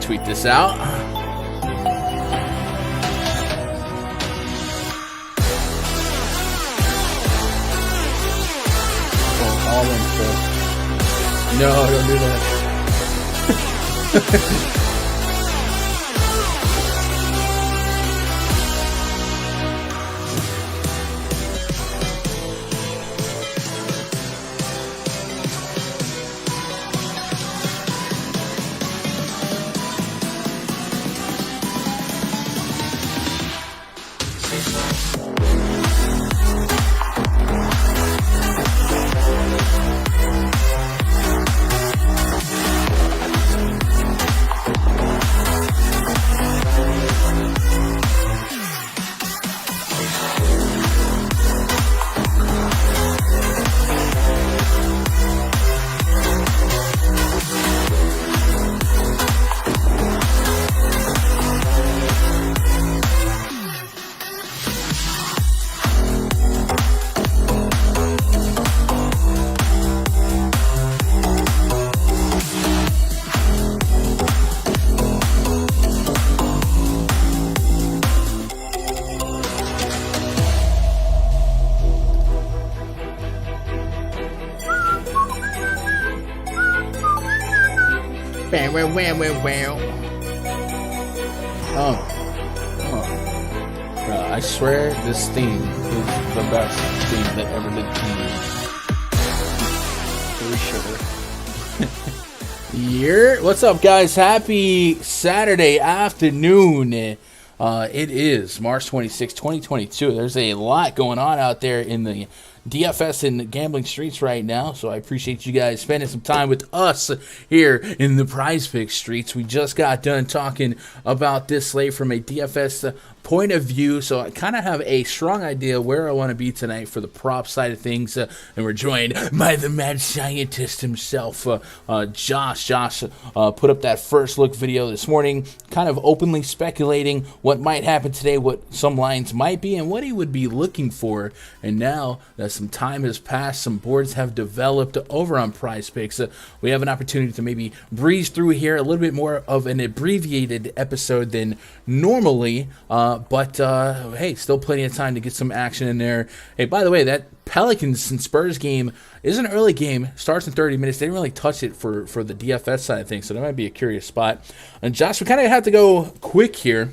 tweet this out. All in full. No, don't do that. I swear this theme is the best theme that ever did to me. Yeah. What's up, guys? Happy Saturday afternoon. It is March 26, 2022. There's a lot going on out there in the DFS and the gambling streets right now, so I appreciate you guys spending some time with us here in the PrizePicks streets. We just got done talking about this slate from a DFS point of view, so I kind of have a strong idea where I want to be tonight for the prop side of things, and we're joined by the mad scientist himself, Josh. Josh put up that first look video this morning, kind of openly speculating what might happen today, what some lines might be, and what he would be looking for. And now that some time has passed, some boards have developed over on PrizePicks, we have an opportunity to maybe breeze through here a little bit more of an abbreviated episode than normally, but hey, still plenty of time to get some action in there. Hey, by the way, that Pelicans and Spurs game is an early game, starts in 30 minutes. They didn't really touch it for the DFS side of things, so that might be a curious spot. And Josh, we kind of have to go quick here,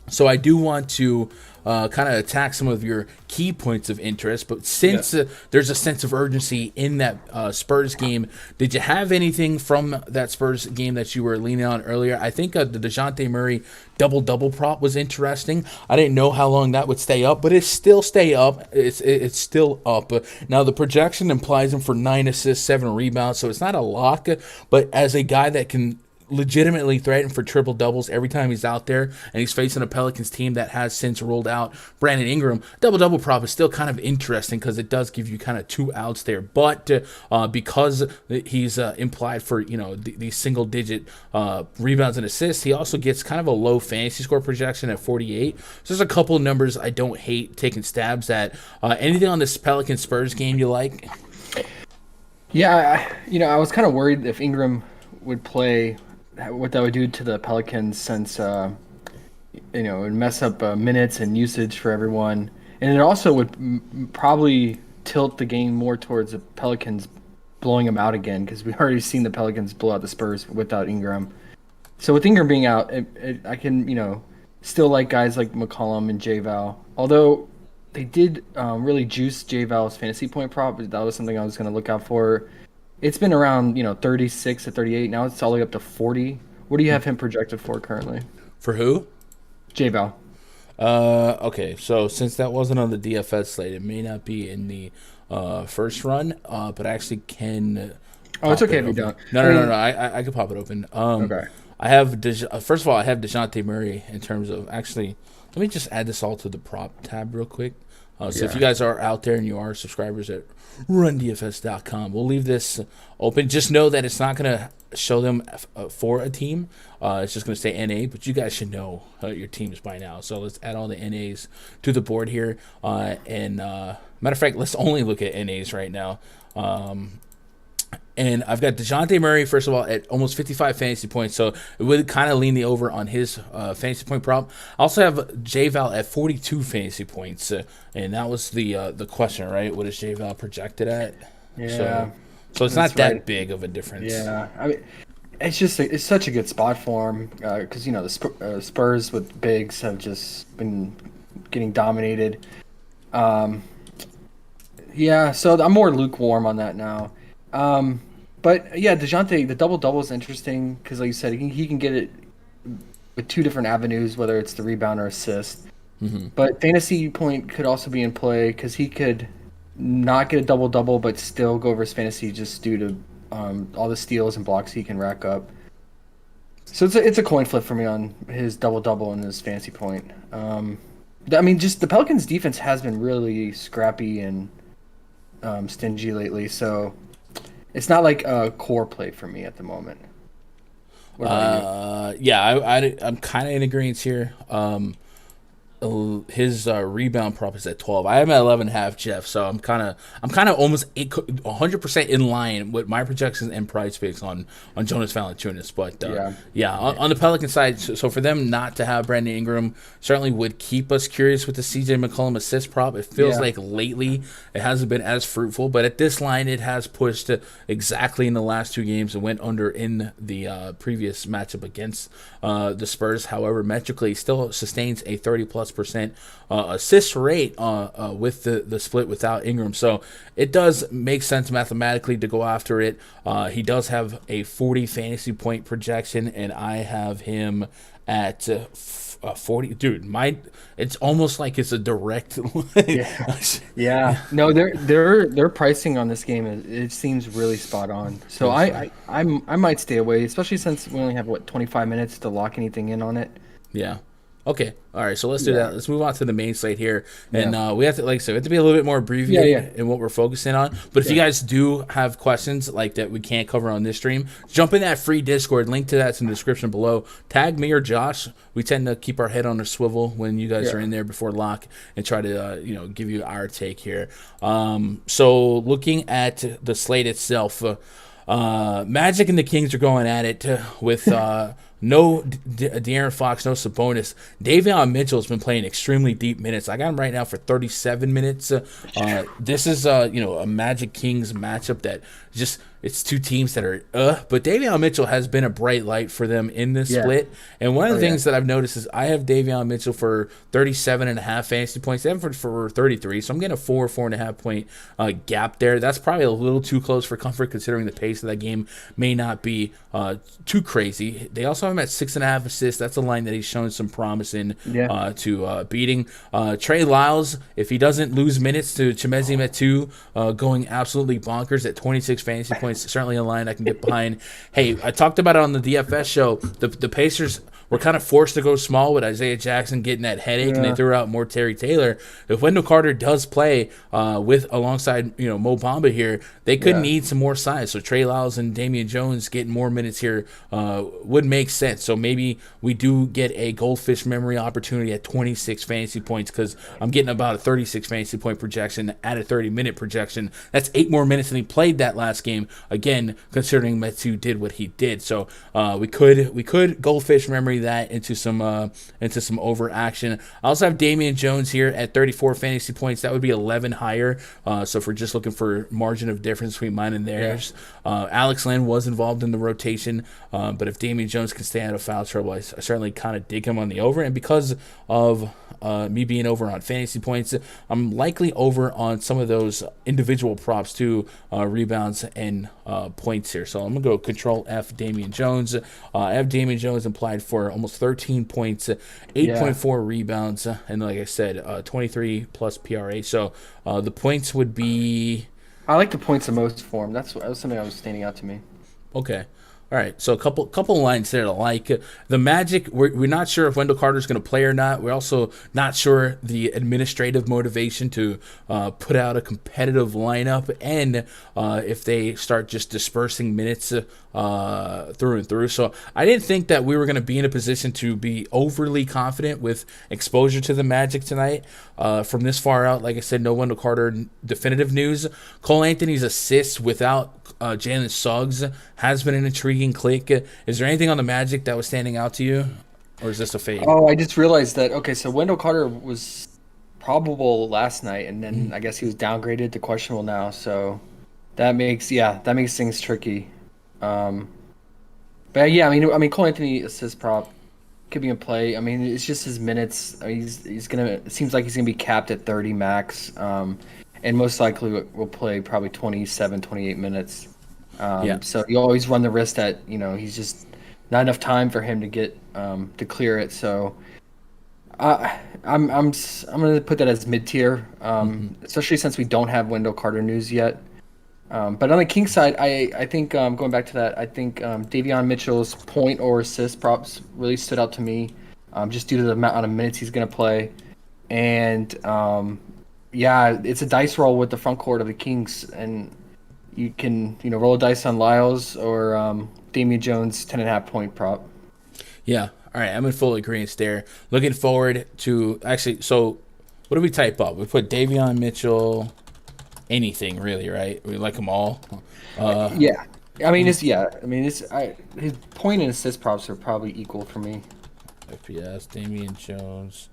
so I do want to kind of attack some of your key points of interest, but since there's a sense of urgency in that Spurs game, did you have anything from that Spurs game that you were leaning on earlier? I think the Dashante Murray double-double prop was interesting. I didn't know how long that would stay up, but it still stay up. It's still up. Now, the projection implies him for 9 assists, 7 rebounds, so it's not a lock, but as a guy that can legitimately threaten for triple doubles every time he's out there, and he's facing a Pelicans team that has since rolled out Brandon Ingram, double prop is still kind of interesting because it does give you kind of 2 outs there. But because he's implied for these single digit rebounds and assists, he also gets kind of a low fantasy score projection at 48. So there's a couple of numbers I don't hate taking stabs at. Anything on this Pelicans Spurs game you like? Yeah, I was kind of worried if Ingram would play, what that would do to the Pelicans, since it would mess up minutes and usage for everyone, and it also would probably tilt the game more towards the Pelicans blowing them out again, because we've already seen the Pelicans blow out the Spurs without Ingram. So with Ingram being out, I can still like guys like McCollum and J-Val, although they did really juice J-Val's fantasy point prop. That was something I was going to look out for. It's been around 36 to 38. Now it's all the way up to 40. What do you have him projected for currently? For who? J-Val. Okay, so since that wasn't on the DFS slate, it may not be in the first run, but I actually can. Oh, it's okay if you don't. No. I can pop it open. Okay. I have first of all, I have Dashante Murray in terms of actually. Let me just add this all to the prop tab real quick. So if you guys are out there and you are subscribers at rundfs.com, we'll leave this open. Just know that it's not going to show them for a team. It's just going to say NA, but you guys should know your teams by now. So let's add all the NAs to the board here. Matter of fact, let's only look at NAs right now. And I've got Dashante Murray, first of all, at almost 55 fantasy points, so it would kind of lean the over on his fantasy point prop. I also have J-Val at 42 fantasy points, and that was the question, right? What is J-Val projected at? Yeah. So it's not that big of a difference. Yeah. I mean, it's such a good spot for him because, the Spurs with bigs have just been getting dominated. Yeah, so I'm more lukewarm on that now. But yeah, Dashante, the double-double is interesting because, like you said, he can get it with two different avenues, whether it's the rebound or assist. Mm-hmm. But fantasy point could also be in play because he could not get a double-double but still go over his fantasy just due to all the steals and blocks he can rack up. So it's a coin flip for me on his double-double and his fantasy point. I mean, just the Pelicans' defense has been really scrappy and stingy lately, so it's not like a core play for me at the moment. What about you? Yeah, I'm kind of in agreement here. His rebound prop is at 12. I have him at 11.5, Jeff. So I'm kind of almost 100% in line with my projections and PrizePicks on Jonas Valanciunas. But on the Pelican side, so for them not to have Brandon Ingram certainly would keep us curious with the CJ McCollum assist prop. It feels like lately it hasn't been as fruitful, but at this line it has pushed exactly in the last two games and went under in the previous matchup against the Spurs. However, metrically still sustains a 30+% assist rate with the split without Ingram. So it does make sense mathematically to go after it. He does have a 40 fantasy point projection, and I have him at 40. Dude, it's almost like it's a direct line. Yeah. No, their pricing on this game it seems really spot on. So I might stay away, especially since we only have 25 minutes to lock anything in on it. Yeah. Okay. All right. So let's do that. Let's move on to the main slate here, and we have to, like I said, we have to be a little bit more abbreviated in what we're focusing on. But if you guys do have questions like that we can't cover on this stream, jump in that free Discord. Link to that's in the description below. Tag me or Josh. We tend to keep our head on a swivel when you guys are in there before lock and try to give you our take here. So looking at the slate itself, Magic and the Kings are going at it with. No De'Aaron Fox, no Sabonis. Davion Mitchell has been playing extremely deep minutes. I got him right now for 37 minutes. This is a Magic Kings matchup that just it's two teams that are but Davion Mitchell has been a bright light for them in this split. And one of the things that I've noticed is I have Davion Mitchell for 37.5 fantasy points, and for 33. So I'm getting a 4.5 point gap there. That's probably a little too close for comfort considering the pace of that game may not be too crazy. They also have him at 6.5 assists. That's a line that he's shown some promise in to beating. Trey Lyles, if he doesn't lose minutes to Chimezie Metu, going absolutely bonkers at 26 fantasy points. Certainly a line I can get behind. Hey, I talked about it on the DFS show. The Pacers were kind of forced to go small with Isaiah Jackson getting that headache, and they threw out more Terry Taylor. If Wendell Carter does play alongside Mo Bamba here, they could need some more size. So Trey Lyles and Damian Jones getting more minutes here would make sense. So maybe we do get a goldfish memory opportunity at 26 fantasy points because I'm getting about a 36 fantasy point projection at a 30-minute projection. That's 8 more minutes than he played that last game. Again, considering Metu did what he did, so we could goldfish memory that into some over action. I also have Damian Jones here at 34 fantasy points. That would be 11 higher. So if we're just looking for margin of difference between mine and theirs, Alex Len was involved in the rotation, but if Damian Jones can stay out of foul trouble, I certainly kind of dig him on the over. And because of me being over on fantasy points, I'm likely over on some of those individual props too, rebounds and points here. So I'm going to go Control F Damian Jones. I have Damian Jones implied for almost 13 points, 8.4 rebounds, and like I said, 23 plus PRA. So the points would be... I like the points the most for him. That was something that was standing out to me. Okay. All right, so a couple lines there to like. The Magic, we're not sure if Wendell Carter's going to play or not. We're also not sure the administrative motivation to put out a competitive lineup, and if they start just dispersing minutes through and through. So I didn't think that we were going to be in a position to be overly confident with exposure to the Magic tonight. From this far out, like I said, no Wendell Carter definitive news. Cole Anthony's assist without Jalen Suggs has been an intriguing click. Is there anything on the Magic that was standing out to you, or is this a fade? Oh, I just realized that. Okay, so Wendell Carter was probable last night, and then I guess he was downgraded to questionable now. So that makes things tricky. But yeah, I mean, Cole Anthony assist prop could be in play. I mean, it's just his minutes. I mean, he's gonna. It seems like he's gonna be capped at 30 max, and most likely will play probably 27, 28 minutes. So you always run the risk that he's just not enough time for him to get to clear it. So I'm gonna put that as mid tier, especially since we don't have Wendell Carter news yet. But on the Kings side, I think going back to that, I think Davion Mitchell's point or assist props really stood out to me, just due to the amount of minutes he's going to play. And it's a dice roll with the front court of the Kings, and you can roll a dice on Lyles or Damian Jones 10.5 point prop. Yeah, all right, I'm in full agreement there. Looking forward to so what do we type up? We put Davion Mitchell. Anything really, right? We like them all. Yeah, I mean his point and assist props are probably equal for me. FPS, Damian Jones,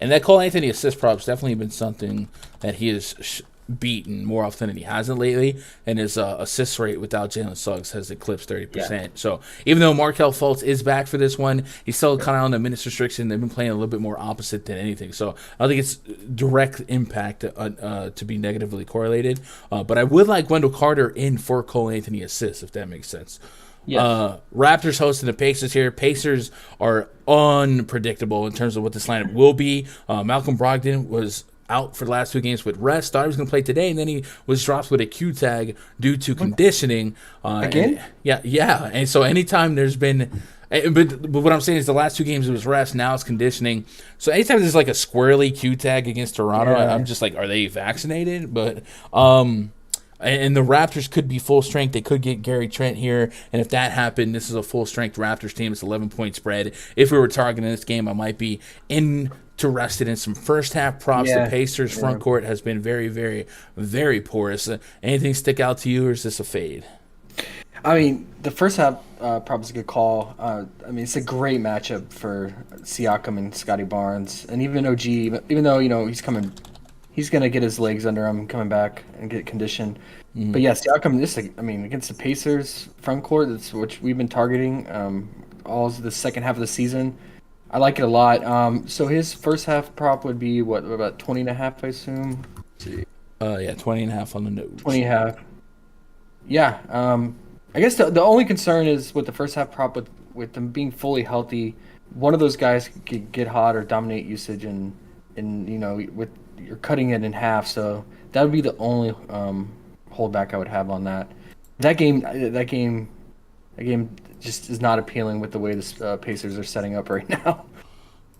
and that Cole Anthony assist prop's definitely been something that he has beaten more often than he hasn't lately, and his assist rate without Jalen Suggs has eclipsed 30%. Yeah. So even though Markelle Fultz is back for this one, he's still kind of on the minutes restriction. They've been playing a little bit more opposite than anything. So I don't think it's direct impact to be negatively correlated. But I would like Wendell Carter in for Cole Anthony assists, if that makes sense. Yes. Raptors hosting the Pacers here. Pacers are unpredictable in terms of what this lineup will be. Malcolm Brogdon was out for the last 2 games with rest. Thought he was going to play today, and then he was dropped with a Q tag due to conditioning. Again? Yeah. And so anytime there's been, but what I'm saying is the last 2 games it was rest. Now it's conditioning. So anytime there's like a squirrely Q tag against Toronto, I'm just like, are they vaccinated? But and the Raptors could be full strength. They could get Gary Trent here. And if that happened, this is a full strength Raptors team. It's 11-point spread. If we were targeting this game, I might be interested in some first half props. The Pacers front court has been very, very, very porous. Anything stick out to you, or is this a fade? I mean, the first half prop is a good call. I mean, it's a great matchup for Siakam and Scotty Barnes. And even OG, even though, he's going to get his legs under him coming back and get conditioned. Mm-hmm. But yeah, Siakam, against the Pacers front court, that's what we've been targeting all the second half of the season. I like it a lot. So his first half prop would be about 20.5, I assume. Let's see. 20.5 on the nose. 20.5. Yeah. I guess the only concern is with the first half prop with them being fully healthy, one of those guys could get hot or dominate usage, and with you're cutting it in half. So that would be the only holdback I would have on that. That game just is not appealing with the way the Pacers are setting up right now.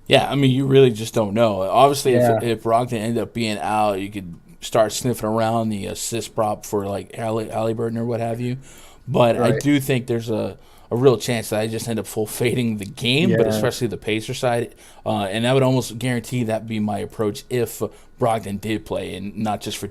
Yeah, I mean, you really just don't know. Obviously, if Brogdon ended up being out, you could start sniffing around the assist prop for like Halliburton or what have you. But I do think there's a real chance that I just end up full fading the game, but especially the Pacer side. And I would almost guarantee that'd be my approach if Brogdon did play, and not just for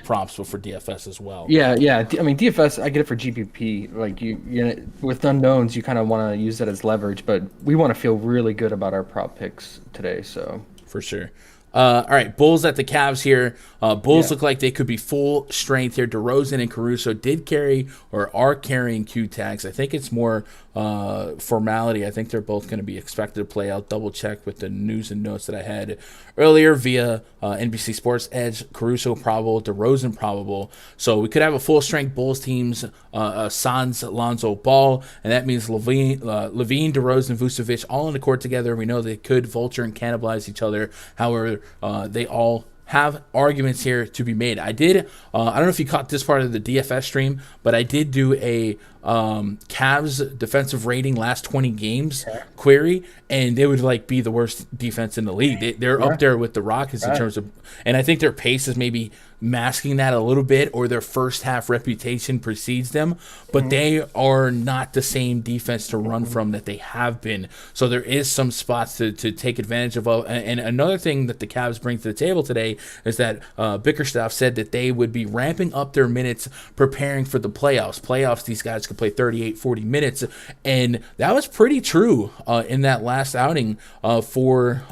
prompts, but for DFS as well. Yeah. I mean, DFS, I get it for GPP. Like you with unknowns, you kind of want to use that as leverage, but we want to feel really good about our prop picks today. So for sure. All right, Bulls at the Cavs here. Bulls look like they could be full strength here. DeRozan and Caruso did carry or are carrying Q tags. I think it's more formality. I think they're both going to be expected to play. I'll double check with the news and notes that I had earlier via NBC Sports Edge. Caruso probable, DeRozan probable. So we could have a full strength Bulls teams. Sans Lonzo Ball, and that means Levine, DeRozan, Vucevic all on the court together. We know they could vulture and cannibalize each other. However, they all have arguments here to be made. I don't know if you caught this part of the DFS stream, but I did do a Cavs defensive rating last 20 games query, and they would like be the worst defense in the league. They're up there with the Rockets in terms of, and I think their pace is maybe masking that a little bit, or their first half reputation precedes them, but they are not the same defense to run from that they have been. So there is some spots to take advantage of. And another thing that the Cavs bring to the table today is that Bickerstaff said that they would be ramping up their minutes preparing for the playoffs. These guys could play 38, 40 minutes, and that was pretty true in that last outing for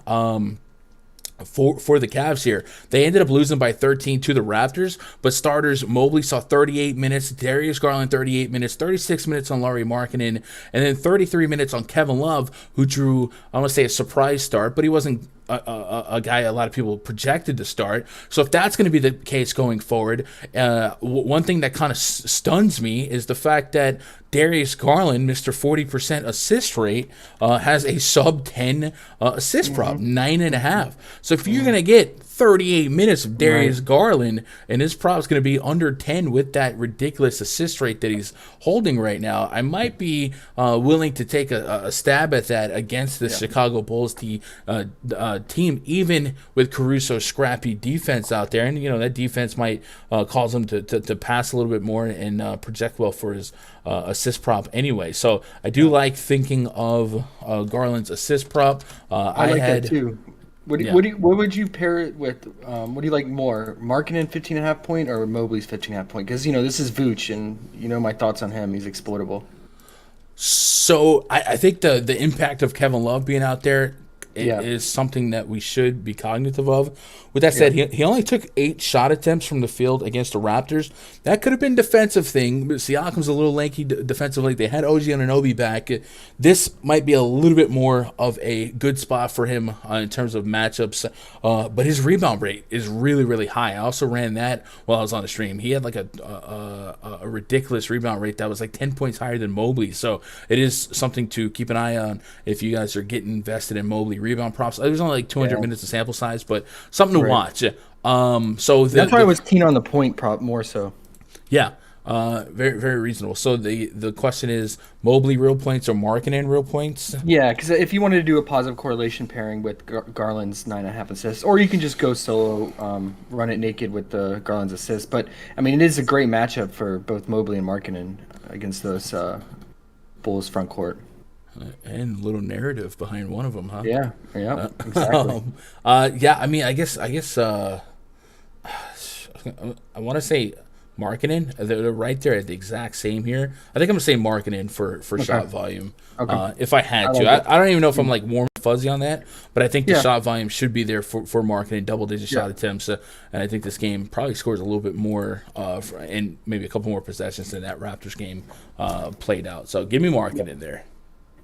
the Cavs here. They ended up losing by 13 to the Raptors, but starters Mobley saw 38 minutes, Darius Garland 38 minutes, 36 minutes on Lauri Markkanen, and then 33 minutes on Kevin Love, who drew, I want to say, a surprise start, but he wasn't a guy a lot of people projected to start. So if that's going to be the case going forward, one thing that kind of stuns me is the fact that Darius Garland, Mr. 40% assist rate, has a sub 10 assist prop, 9.5. So if you're going to get 38 minutes of Darius Garland, and his prop's going to be under 10 with that ridiculous assist rate that he's holding right now, I might be willing to take a stab at that against the Chicago Bulls team, even with Caruso's scrappy defense out there. And, that defense might cause him to pass a little bit more and project well for his assist prop anyway. So I do like thinking of Garland's assist prop. I like that too. What would you pair it with? What do you like more, Markkanen 15.5 point or Mobley's 15.5 point? Because this is Vooch, and my thoughts on him. He's exploitable. So I think the impact of Kevin Love being out there is something that we should be cognitive of. With that said, he only took 8 shot attempts from the field against the Raptors. That could have been a defensive thing, but Siakam's a little lanky defensively. They had OG Anunoby back. This might be a little bit more of a good spot for him in terms of matchups, but his rebound rate is really, really high. I also ran that while I was on the stream. He had like a ridiculous rebound rate that was like 10 points higher than Mobley, so it is something to keep an eye on if you guys are getting invested in Mobley rebound props. There's only like 200 minutes of sample size, but something to watch. So that's why I was keen on the point prop more so. Yeah, very, very reasonable. So the question is Mobley real points or Markkanen real points? Yeah, because if you wanted to do a positive correlation pairing with Garland's 9.5 assists, or you can just go solo, run it naked with the Garland's assists. But it is a great matchup for both Mobley and Markkanen against those Bulls front court. And a little narrative behind one of them, huh? Yeah, exactly. I guess I want to say Markkanen. They're right there at the exact same here. I think I'm going to say Markkanen for shot volume. Okay. If I had to. I don't even know if I'm like warm and fuzzy on that, but I think the shot volume should be there for Markkanen, double-digit shot attempts. And I think this game probably scores a little bit more and maybe a couple more possessions than that Raptors game played out. So give me Markkanen there.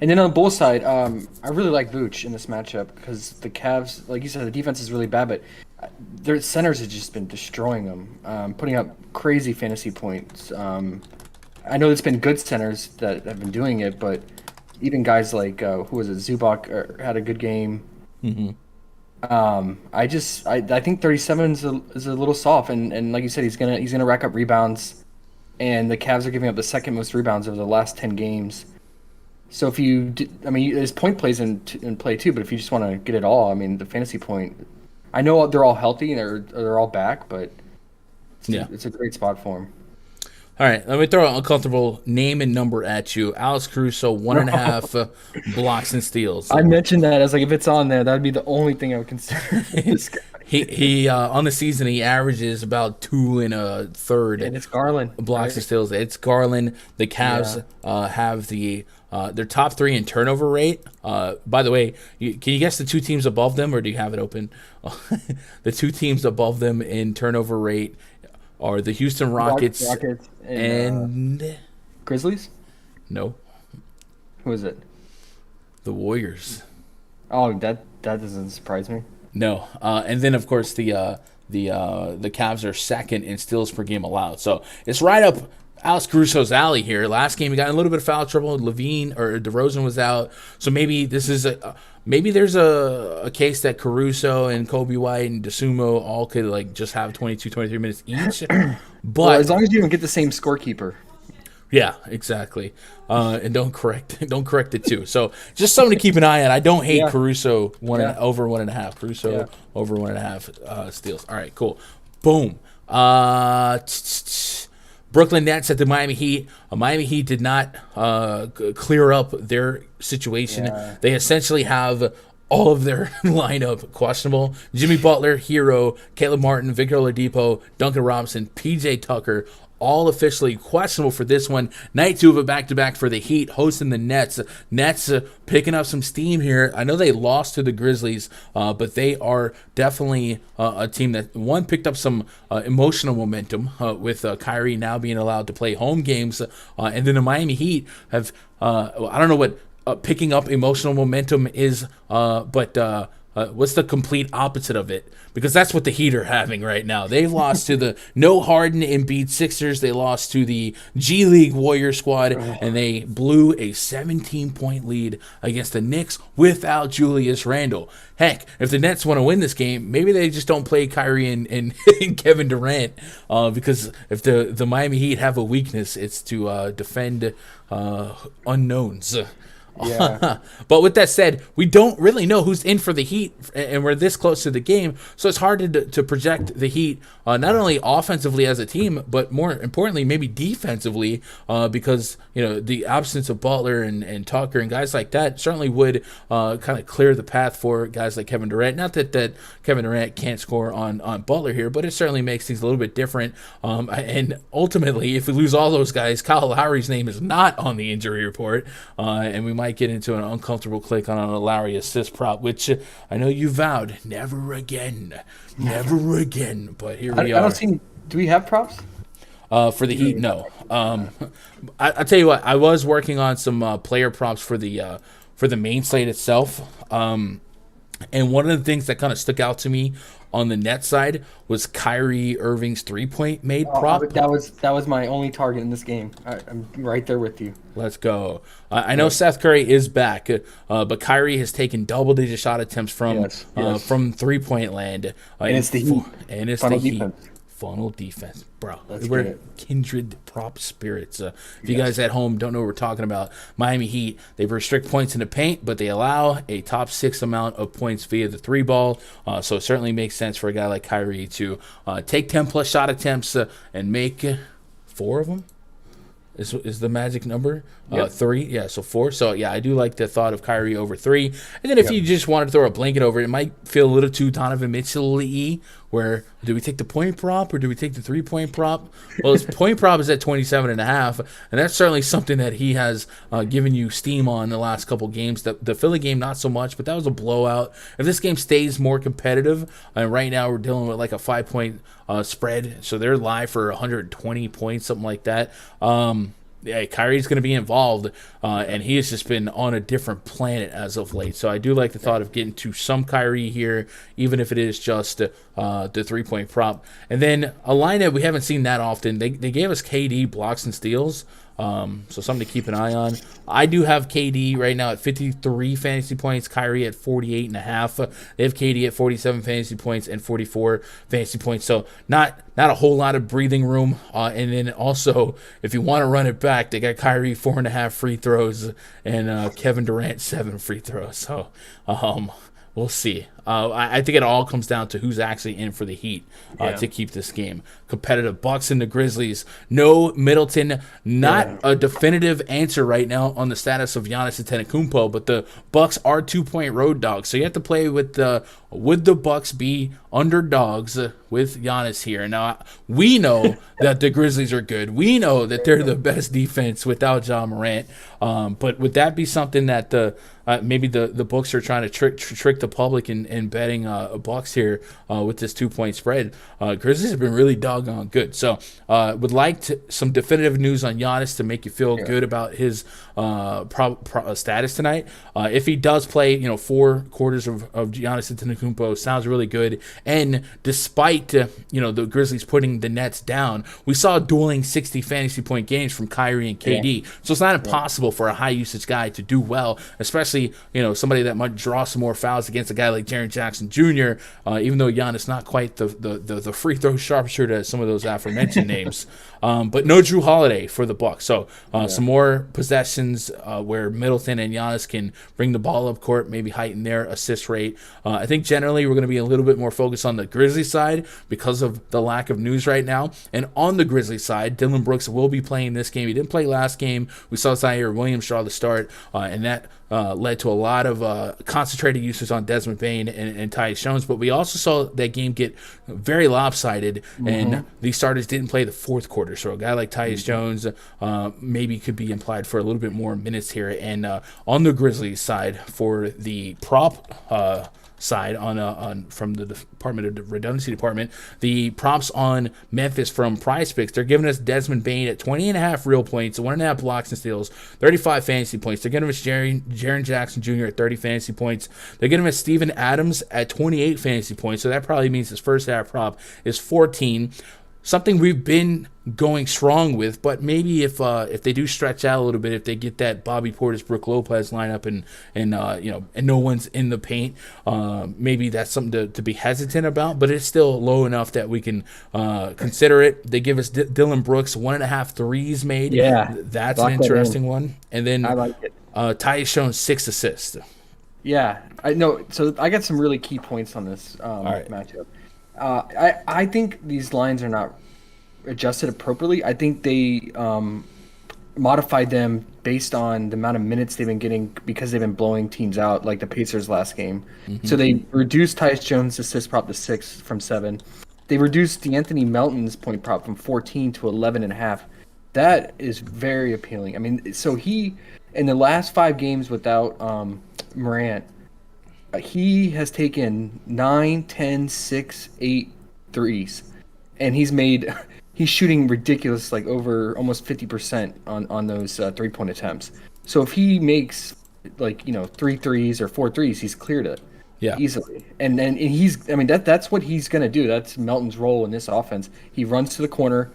And then on the Bulls side, I really like Vooch in this matchup because the Cavs, like you said, the defense is really bad, but their centers have just been destroying them, putting up crazy fantasy points. I know it's been good centers that have been doing it, but even guys like, who was it, Zubac had a good game. Mm-hmm. I think 37 is a little soft, and like you said, he's gonna rack up rebounds, and the Cavs are giving up the second most rebounds over the last 10 games. So if there's point plays in play too, but if you just want to get it all, the fantasy point, I know they're all healthy and they're all back, but it's a great spot for them. All right, let me throw an uncomfortable name and number at you. Alex Caruso, 1.5 blocks and steals. I mentioned that. I was like, if it's on there, that would be the only thing I would consider. This guy. He on the season he averages about 2 1/3. And it's Garland. Blocks and steals. It's Garland. The Cavs have their top 3 in turnover rate. By the way, can you guess the 2 teams above them, or do you have it open? The 2 teams above them in turnover rate are the Houston Rockets and Grizzlies? No. Who is it? The Warriors. Oh, that doesn't surprise me. No. And then of course the Cavs are second in steals per game allowed. So it's right up Alex Caruso's alley here. Last game he got in a little bit of foul trouble. Levine or DeRozan was out. So maybe this is maybe there's a case that Caruso and Kobe White and DeSumo all could like just have 22, 23 minutes each. But as long as you don't get the same scorekeeper. Yeah, exactly. And don't correct it too. So just something to keep an eye on. I don't hate Caruso over 1.5. Caruso over 1.5 steals. All right, cool. Boom. Brooklyn Nets at the Miami Heat. Miami Heat did not clear up their situation. Yeah. They essentially have all of their lineup questionable. Jimmy Butler, Hero, Caleb Martin, Victor Oladipo, Duncan Robinson, PJ Tucker, all officially questionable for this one. Night 2 of a back-to-back for the Heat, hosting the Nets. Nets picking up some steam here. I know they lost to the Grizzlies, but they are definitely a team that, one, picked up some emotional momentum with Kyrie now being allowed to play home games. And then the Miami Heat have, I don't know what picking up emotional momentum is, but what's the complete opposite of it? Because that's what the Heat are having right now. They've lost to the no Harden Embiid Sixers. They lost to the G League Warrior squad, and they blew a 17-point lead against the Knicks without Julius Randle. Heck, if the Nets want to win this game, maybe they just don't play Kyrie and Kevin Durant, because if the Miami Heat have a weakness, it's to defend unknowns. Yeah. But with that said, we don't really know who's in for the Heat, and we're this close to the game, so it's hard to project the Heat, not only offensively as a team, but more importantly, maybe defensively, because the absence of Butler and Tucker and guys like that certainly would kind of clear the path for guys like Kevin Durant. Not that Kevin Durant can't score on Butler here, but it certainly makes things a little bit different. And ultimately, if we lose all those guys, Kyle Lowry's name is not on the injury report, and we might get into an uncomfortable click on a Lowry assist prop, which I know you vowed never again. But here we are. I don't see. Do we have props for the Heat? No. I tell you what, I was working on some player props for the main slate itself, and one of the things that kind of stuck out to me on the net side was Kyrie Irving's 3-point made prop. That was my only target in this game. I'm right there with you. Let's go. I know Seth Curry is back, but Kyrie has taken double-digit shot attempts from 3-point land. And it's the Heat. And it's Funnel the defense. Heat. Funnel defense. Bro, Let's we're kindred prop spirits. If you guys at home don't know what we're talking about, Miami Heat, they restrict points in the paint, but they allow a top 6 amount of points via the 3-ball. So it certainly makes sense for a guy like Kyrie to take 10-plus shot attempts and make 4 of them. Is the magic number 3? Yeah, so 4. So yeah, I do like the thought of Kyrie over 3. And then if you just wanted to throw a blanket over it, it might feel a little too Donovan Mitchell-y, where do we take the point prop or do we take the 3-point prop? Well, his point prop is at 27.5, and that's certainly something that he has given you steam on the last couple games. The Philly game, not so much, but that was a blowout. If this game stays more competitive, and right now we're dealing with like a 5-point spread, so they're live for 120 points, something like that. Kyrie's going to be involved, and he has just been on a different planet as of late. So I do like the thought of getting to some Kyrie here, even if it is just the 3-point prop. And then a line that we haven't seen that often, they gave us KD blocks and steals. So something to keep an eye on. I do have KD right now at 53 fantasy points, Kyrie at 48.5. They have KD at 47 fantasy points and 44 fantasy points. So not a whole lot of breathing room. And then also, if you want to run it back, they got Kyrie 4.5 free throws and Kevin Durant 7 free throws. So we'll see. I think it all comes down to who's actually in for the Heat to keep this game competitive. Bucks and the Grizzlies. No Middleton. Not a definitive answer right now on the status of Giannis Antetokounmpo, but the Bucks are 2-point road dogs. So you have to play with would the Bucks be underdogs with Giannis here? Now, we know that the Grizzlies are good. We know that they're the best defense without Ja Morant. But would that be something that maybe the books are trying to trick the public in betting Bucks here with this 2-point spread? Grizzlies have been really doggone good. So would like some definitive news on Giannis to make you feel good about his status tonight. If he does play 4 quarters of Giannis Antetokounmpo sounds really good. And despite the Grizzlies putting the Nets down, we saw dueling 60 fantasy point games from Kyrie and KD. So it's not impossible for a high usage guy to do well, especially somebody that might draw some more fouls against a guy like Jaren Jackson Jr. Even though Giannis not quite the free throw sharpshooter as some of those aforementioned names. But no Drew Holiday for the Bucks. So some more possessions where Middleton and Giannis can bring the ball up court, maybe heighten their assist rate. I think generally we're going to be a little bit more focused on the Grizzlies side because of the lack of news right now. And on the Grizzlies side, Dillon Brooks will be playing this game. He didn't play last game. We saw Zaire Williams draw the start, and that led to a lot of concentrated uses on Desmond Bain and Tyus Jones. But we also saw that game get very lopsided, and these starters didn't play the fourth quarter. So a guy like Tyus Jones maybe could be implied for a little bit more minutes here. And on the Grizzlies side, for the prop side on from the Department of the Redundancy Department, the props on Memphis from PrizePicks, they're giving us Desmond Bain at 20.5 real points, 1.5 blocks and steals, 35 fantasy points. They're giving us Jaren Jackson Jr. at 30 fantasy points. They're giving us Steven Adams at 28 fantasy points, so that probably means his first half prop is 14. Something we've been going strong with, but maybe if they do stretch out a little bit, if they get that Bobby Portis, Brook Lopez lineup and no one's in the paint, maybe that's something to be hesitant about. But it's still low enough that we can consider it. They give us Dillon Brooks 1.5 threes made. Yeah, that's an interesting one. And then I like it. Tyus Jones 6 assists. Yeah, I know. So I got some really key points on this matchup. I think these lines are not adjusted appropriately. I think they modified them based on the amount of minutes they've been getting because they've been blowing teams out, like the Pacers last game. So they reduced Tyus Jones' assist prop to 6 from 7. They reduced D'Anthony Melton's point prop from 14 to 11.5. That is very appealing. I mean, so he, in the last 5 games without Morant, he has taken 9, 10, 6, 8 threes. And he's shooting ridiculous, like over almost 50% on those 3-point attempts. So if he makes 3 threes or 4 threes, he's cleared it easily. And that's what he's going to do. That's Melton's role in this offense. He runs to the corner,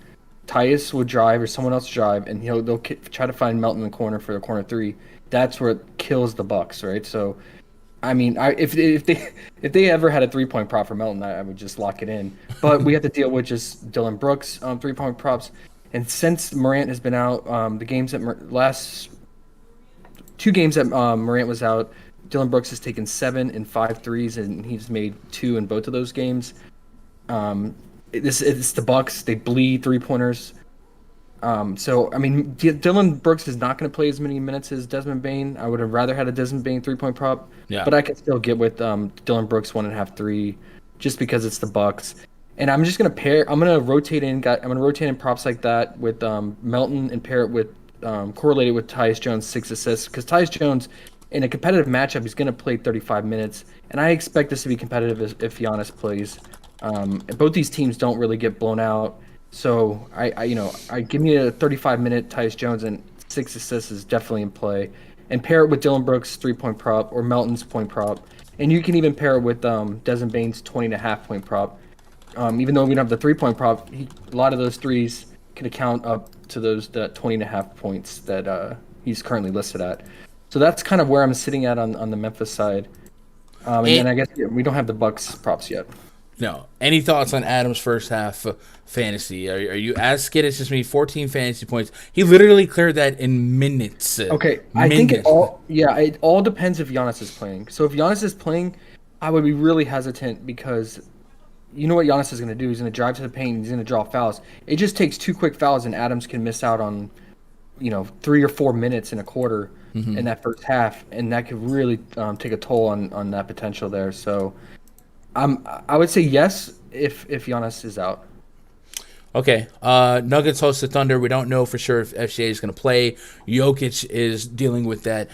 Tyus will drive or someone else drive, and they'll try to find Melton in the corner for the corner 3. That's where it kills the Bucks, right? So I mean, if they ever had a 3-point prop for Melton, I would just lock it in. But we have to deal with just Dillon Brooks 3-point props. And since Morant has been out, the games that last 2 games that Morant was out, Dillon Brooks has taken 7 and 5 threes, and he's made 2 in both of those games. It's the Bucks; they bleed 3-pointers. So I mean, Dillon Brooks is not going to play as many minutes as Desmond Bain. I would have rather had a Desmond Bain 3-point prop, but I can still get with Dillon Brooks 1.5 3, just because it's the Bucks. And I'm just going to I'm going to rotate in props like that with Melton and pair it with correlated with Tyus Jones 6 assists, because Tyus Jones in a competitive matchup he's going to play 35 minutes, and I expect this to be competitive if Giannis plays. Both these teams don't really get blown out. So I give me a 35-minute Tyus Jones and 6 assists is definitely in play, and pair it with Dillon Brooks' 3-point prop or Melton's point prop, and you can even pair it with Desmond Bain's 20.5 point prop. Even though we don't have the 3-point prop, a lot of those threes can account up to that 20.5 points that he's currently listed at. So that's kind of where I'm sitting at on the Memphis side. And then I guess we don't have the Bucks props yet. No. Any thoughts on Adams' first half fantasy? Are you as skittish as me? 14 fantasy points. He literally cleared that in minutes. Okay, I think it all depends if Giannis is playing. So if Giannis is playing, I would be really hesitant, because you know what Giannis is going to do. He's going to drive to the paint. He's going to draw fouls. It just takes 2 quick fouls, and Adams can miss out on 3 or 4 minutes in a quarter in that first half, and that could really take a toll on that potential there. So I would say yes if Giannis is out. Okay. Nuggets host the Thunder. We don't know for sure if FCA is going to play. Jokic is dealing with that.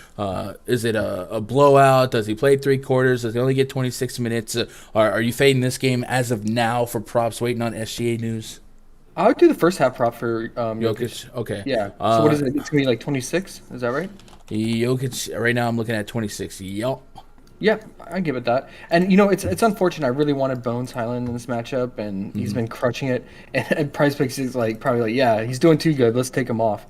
Is it a blowout? Does he play 3 quarters? Does he only get 26 minutes? Are you fading this game as of now for props, waiting on SGA news? I would do the first half prop for Jokic. Okay. Yeah. So what is it? It's going to be like 26? Is that right? Jokic, right now I'm looking at 26. Yup. Yeah, I give it that. And it's unfortunate. I really wanted Bones Highland in this matchup, and he's been crushing it. And PrizePicks is probably yeah, he's doing too good. Let's take him off.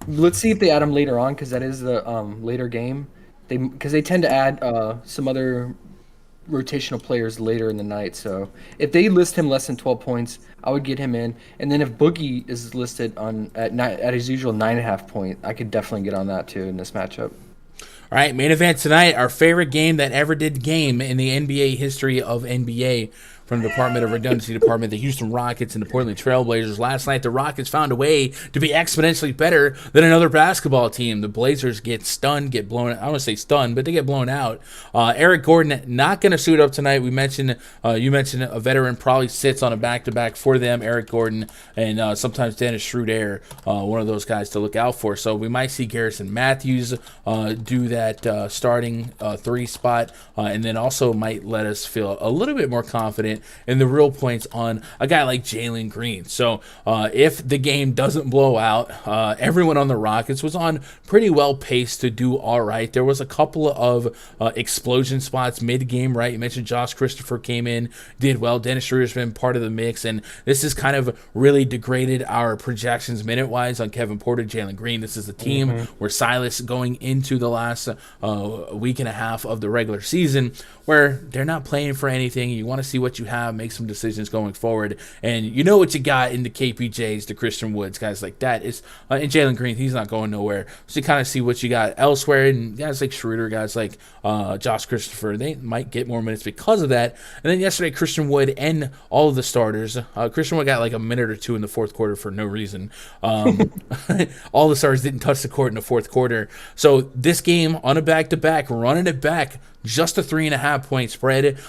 Let's see if they add him later on, because that is the later game. Because they tend to add some other rotational players later in the night. So if they list him less than 12 points, I would get him in. And then if Boogie is listed at his usual 9.5 point, I could definitely get on that too in this matchup. All right, main event tonight, our favorite game that ever did game in the NBA history of NBA. From the Department of Redundancy Department, the Houston Rockets and the Portland Trailblazers. Last night, the Rockets found a way to be exponentially better than another basketball team. The Blazers get stunned, get blown out. I don't want to say stunned, but they get blown out. Eric Gordon not going to suit up tonight. You mentioned a veteran probably sits on a back-to-back for them, Eric Gordon, and sometimes Dennis Schroeder, one of those guys to look out for. So we might see Garrison Matthews do that starting 3 spot, and then also might let us feel a little bit more confident in the real points on a guy like Jalen Green. So if the game doesn't blow out, everyone on the Rockets was on pretty well paced to do all right. There was a couple of explosion spots mid-game, right? You mentioned Josh Christopher came in, did well. Dennis Schroeder's been part of the mix, and this has kind of really degraded our projections minute-wise on Kevin Porter, Jalen Green. This is a team where Silas going into the last week and a half of the regular season where they're not playing for anything. You want to see what you have, make some decisions going forward, and you know what you got in the KPJs, the Christian Woods, guys like that. And Jalen Green, he's not going nowhere. So you kind of see what you got elsewhere, and guys like Schroeder, guys like Josh Christopher, they might get more minutes because of that. And then yesterday, Christian Wood and all of the starters. Christian Wood got like a minute or two in the fourth quarter for no reason. All the starters didn't touch the court in the fourth quarter. So this game on a back-to-back, running it back, just a 3.5 point spread.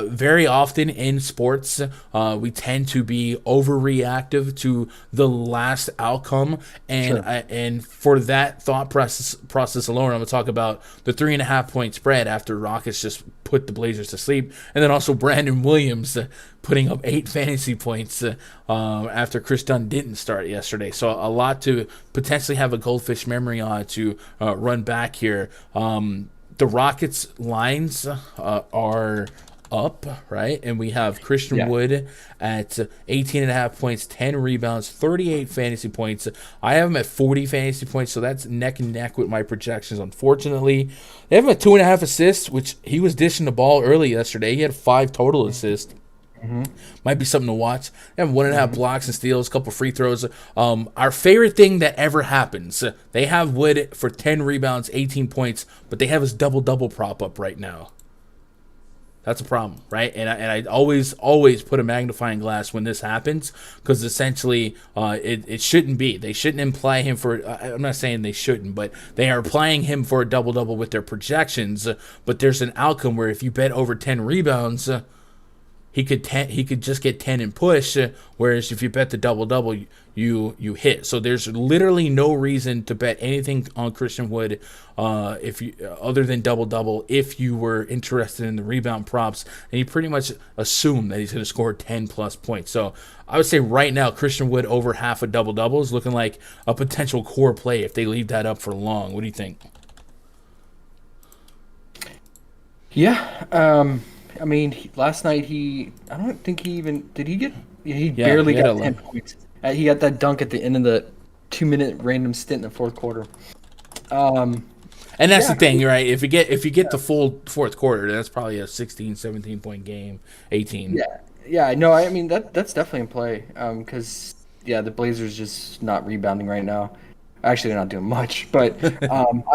Very often in sports, we tend to be overreactive to the last outcome, and Sure. and for that thought process alone, I'm going to talk about the 3.5 point spread after Rockets just put the Blazers to sleep, and then also Brandon Williams putting up 8 fantasy points after Chris Dunn didn't start yesterday. So a lot to potentially have a goldfish memory on to run back here. The Rockets lines are up, right? And we have Christian Wood at 18.5 points, 10 rebounds, 38 fantasy points. I have him at 40 fantasy points, so that's neck and neck with my projections, unfortunately. They have him at 2.5 assists, which he was dishing the ball early yesterday. He had 5 total assists. Might be something to watch. They have 1.5 blocks and steals, a couple free throws. Our favorite thing that ever happens, they have Wood for 10 rebounds, 18 points, but they have his double-double prop up right now. That's a problem, right? And I always put a magnifying glass when this happens, because essentially it shouldn't be. They shouldn't imply him for. I'm not saying they shouldn't, but they are applying him for a double-double with their projections. But there's an outcome where if you bet over 10 rebounds, he could just get 10 and push, whereas if you bet the double-double, you hit. So there's literally no reason to bet anything on Christian Wood other than double-double if you were interested in the rebound props, and you pretty much assume that he's going to score 10-plus points. So I would say right now Christian Wood over half a double-double is looking like a potential core play if they leave that up for long. What do you think? Yeah, I mean, last night I don't think he even, did he get, he barely got 10 points. He got that dunk at the end of the 2-minute random stint in the fourth quarter. And that's the thing, right? If you get the full fourth quarter, that's probably a 16, 17 point game, 18. Yeah, no, I mean, that's definitely in play. Because, the Blazers just not rebounding right now. Actually, they're not doing much, but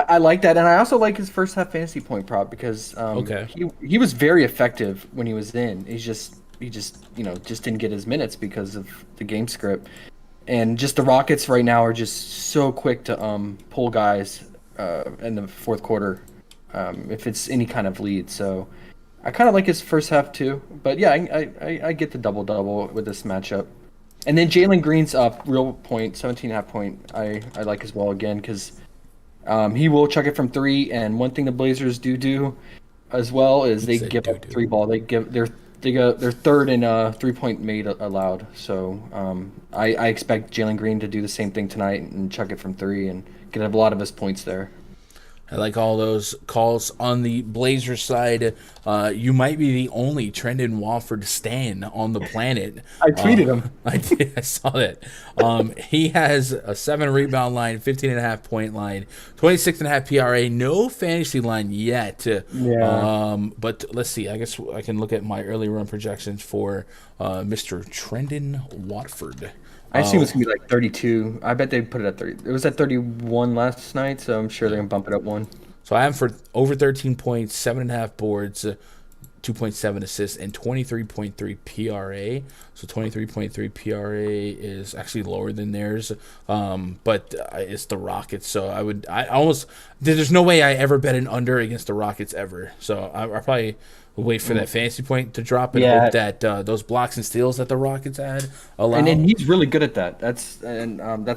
I like that, and I also like his first half fantasy point prop because he was very effective when he was in. He just didn't get his minutes because of the game script, and just the Rockets right now are just so quick to pull guys in the fourth quarter if it's any kind of lead. So I kind of like his first half too, but yeah, I get the double with this matchup. And then Jalen Green's up, real point, 17.5 point. I like as well again because he will chuck it from 3. And one thing the Blazers do as well is they give up 3 ball. They go they're third in 3-point made allowed. So I expect Jalen Green to do the same thing tonight and chuck it from 3 and get a lot of his points there. I like all those calls on the Blazers side. You might be the only Trendon Watford stan on the planet. I tweeted him. I did. I saw that. He has a 7 rebound line, 15.5 point line, 26.5 PRA. No fantasy line yet. Yeah. But let's see. I guess I can look at my early run projections for Mr. Trendon Watford. I assume it's gonna be like 32. I bet they put it at 30. It was at 31 last night, so I'm sure they're gonna bump it up one. So I have for over 13 points, 7.5 boards, 2.7 assists, and 23.3 PRA. So 23.3 PRA is actually lower than theirs, but it's the Rockets. So there's no way I ever bet an under against the Rockets ever. So I probably wait for that fantasy point to drop and hope that those blocks and steals that the Rockets had allow. And he's really good at that. That's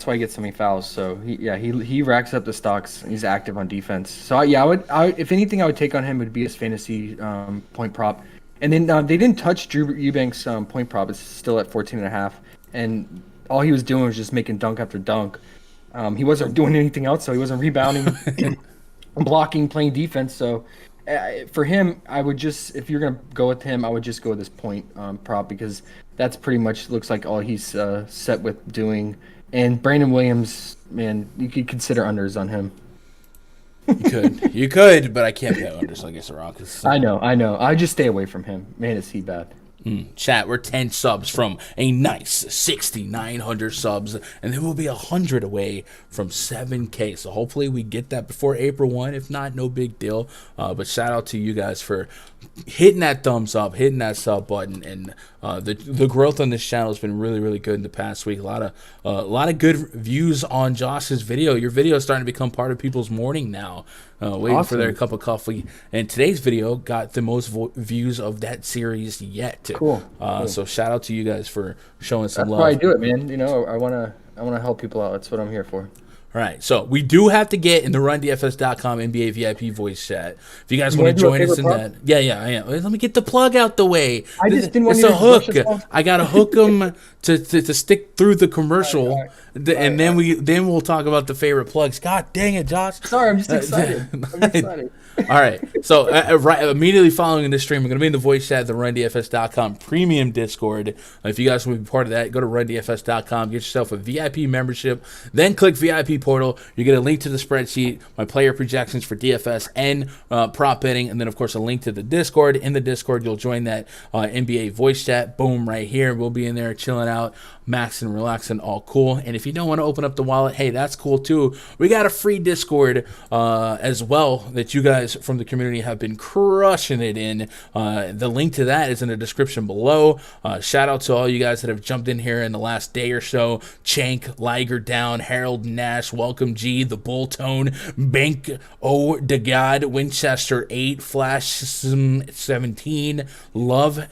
why he gets so many fouls. So he racks up the stocks. He's active on defense. So I would if anything I would take on him would be his fantasy point prop. And then they didn't touch Drew Eubanks' point prop. It's still at 14.5, and all he was doing was just making dunk after dunk. He wasn't doing anything else, so he wasn't rebounding, blocking, playing defense. So for him, I would just, if you're gonna go with him, I would just go with this point prop, because that's pretty much looks like all he's set with doing. And Brandon Williams, man, you could consider unders on him. You could, but I can't bet unders against the Rockets. I know. I just stay away from him. Man, is he bad? Chat, we're 10 subs from a nice 6,900 subs, and then we'll be 100 away from 7K. So hopefully we get that before April 1. If not, no big deal. But shout out to you guys for hitting that thumbs up, hitting that sub button, and the growth on this channel has been really, really good in the past week. A lot of good views on Josh's video. Your video is starting to become part of people's morning now. Waiting for their cup of coffee. And today's video got the most views of that series yet. Cool. So shout out to you guys for showing some love. That's why I do it, man. You know, I wanna help people out. That's what I'm here for. All right, so we do have to get in the RunDFS.com NBA VIP voice chat. If you guys want to join us in that, I am. Let me get the plug out the way. I just didn't want it's to a hook. I gotta hook them to stick through the commercial, and then we'll talk about the favorite plugs. God dang it, Josh! Sorry, I'm just excited. I'm excited. All right, so right immediately following this stream, we're going to be in the voice chat at the RunDFS.com premium Discord. If you guys want to be part of that, go to RunDFS.com, get yourself a VIP membership, then click VIP portal. You get a link to the spreadsheet, my player projections for DFS and prop betting, and then, of course, a link to the Discord. In the Discord, you'll join that NBA voice chat. Boom, right here. We'll be in there chilling out, maxing, relaxing, all cool. And if you don't want to open up the wallet, hey, that's cool too. We got a free Discord as well that you guys from the community have been crushing it in. The link to that is in the description below. Shout out to all you guys that have jumped in here in the last day or so. Chank, Liger Down, Harold Nash, Welcome G, The Bull Tone, Bank O de God, Winchester 8, Flash 17, Love.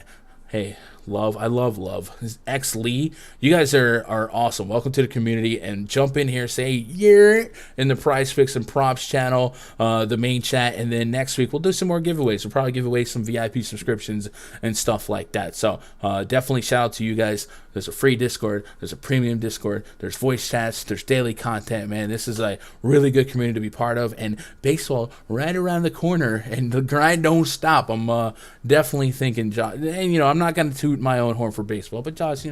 Hey, Love, I love Love. X Lee, you guys are awesome. Welcome to the community, and jump in here, say yeah in the PrizePicks and Props channel, the main chat, and then next week we'll do some more giveaways. We'll probably give away some VIP subscriptions and stuff like that. So definitely shout out to you guys. There's a free Discord, there's a premium Discord, there's voice chats, there's daily content, man. This is a really good community to be part of, and baseball right around the corner, and the grind don't stop. I'm definitely thinking, Josh, and I'm not going to toot my own horn for baseball, but Josh,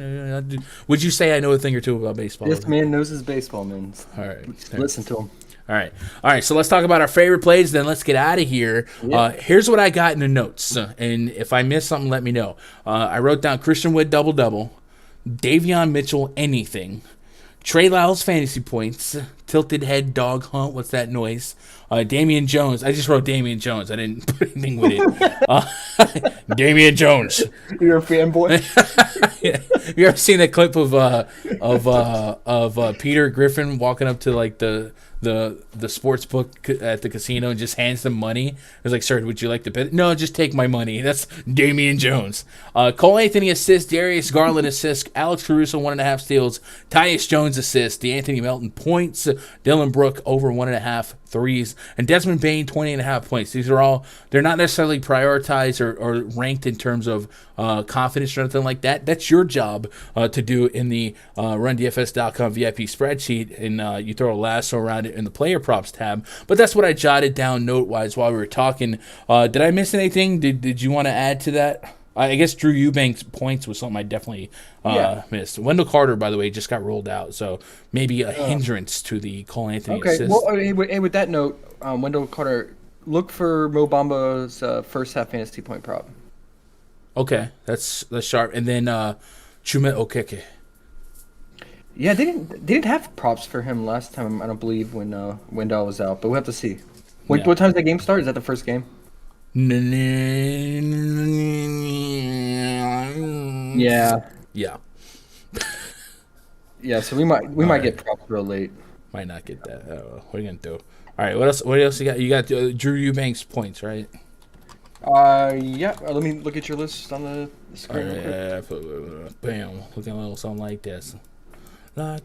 would you say I know a thing or two about baseball? This man knows his baseball, man. All right. Listen to him. All right. So let's talk about our favorite plays. Then let's get out of here. Yeah. Here's what I got in the notes, and if I missed something, let me know. I wrote down Christian Wood double, Davion Mitchell anything, Trey Lyles fantasy points, tilted head dog hunt. What's that noise? Damian Jones. I just wrote Damian Jones. I didn't put anything with it. Damian Jones. You're a fanboy. Yeah. You ever seen that clip of Peter Griffin walking up to like the sports book at the casino and just hands them money? It's like, sir, would you like to bet? No, just take my money. That's Damian Jones. Cole Anthony assist, Darius Garland assist, Alex Caruso 1.5 steals, Tyus Jones assist, DeAnthony Melton points, Dylan Brooke over 1.5 threes, and Desmond Bain 20.5 points. These are all, they're not necessarily prioritized or ranked in terms of confidence or anything like that. That's your job to do in the RunDFS.com VIP spreadsheet, and you throw a lasso around it it in the player props tab. But that's what I jotted down note-wise while we were talking. Did I miss anything? Did you want to add to that? I guess Drew Eubanks' points was something I definitely missed. Wendell Carter, by the way, just got rolled out, so maybe a hindrance to the Cole Anthony assist. Well, and with that note, Wendell Carter, look for Mo Bamba's first half fantasy point prop. Okay, that's sharp. And then Chumet Okeke. Yeah, they didn't have props for him last time, I don't believe, when Wendell was out, but we'll have to see. What time does the game start? Is that the first game? Yeah. Yeah, so we might get props real late. Might not get that. What are you gonna do? All right, what else you got? You got Drew Eubanks points, right? Yeah. Let me look at your list on the screen. Bam, looking a little something like this. I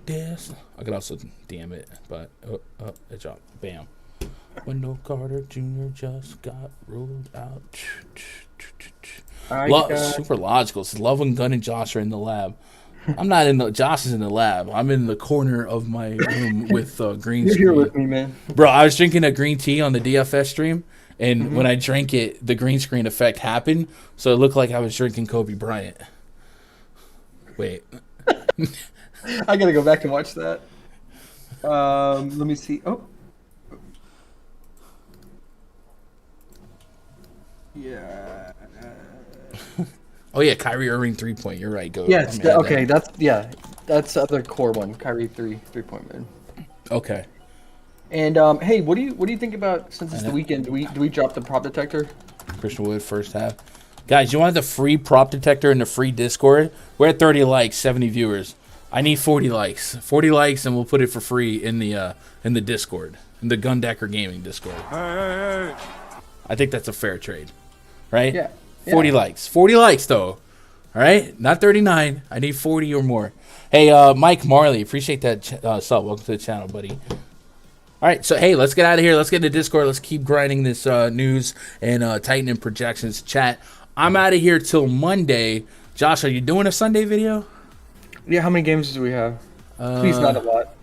could also DM it, but it dropped. Bam. Wendell Carter Jr. just got ruled out. Super logical. It's Love and Gun and Josh are in the lab. I'm not in the. Josh is in the lab. I'm in the corner of my room with green screen. You're here with me, man. Bro, I was drinking a green tea on the DFS stream, and when I drank it, the green screen effect happened, so it looked like I was drinking Kobe Bryant. Wait. I gotta go back and watch that. Let me see. Yeah. Oh yeah, Kyrie Irving 3-point. You're right. Go. Yeah. Okay. That's the other core one. Kyrie 3-point man. Okay. And hey, what do you think about, since it's the weekend? Do we drop the prop detector? Christian Wood first half. Guys, you want the free prop detector in the free Discord? We're at 30 likes, 70 viewers. I need 40 likes. 40 likes, and we'll put it for free in the Discord, in the Gundecker Gaming Discord. Hey. I think that's a fair trade, right? Yeah. 40 likes. 40 likes, though. All right? Not 39. I need 40 or more. Hey, Mike Marley, appreciate that sub. Welcome to the channel, buddy. All right, so, hey, let's get out of here. Let's get into Discord. Let's keep grinding this news and tightening projections chat. I'm out of here till Monday. Josh, are you doing a Sunday video? Yeah, how many games do we have? Please not a lot.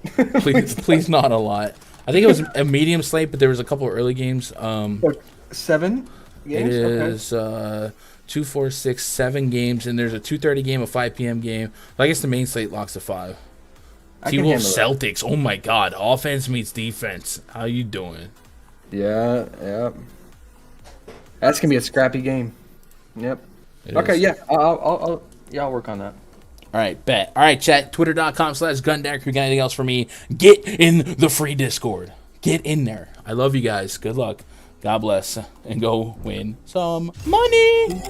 please not a lot. I think it was a medium slate, but there was a couple of early games. 7 games? It is 2, 4, 6, 7 games, and there's a 2:30 game, a 5 p.m. game. I guess the main slate locks to 5. T-Wolves Celtics. Oh my God! Offense meets defense. How you doing? Yeah. That's gonna be a scrappy game. Yep. Okay. Yeah. I'll work on that. All right, bet. All right, chat. Twitter.com/Gundecker. If you got anything else for me, get in the free Discord. Get in there. I love you guys. Good luck. God bless. And go win some money.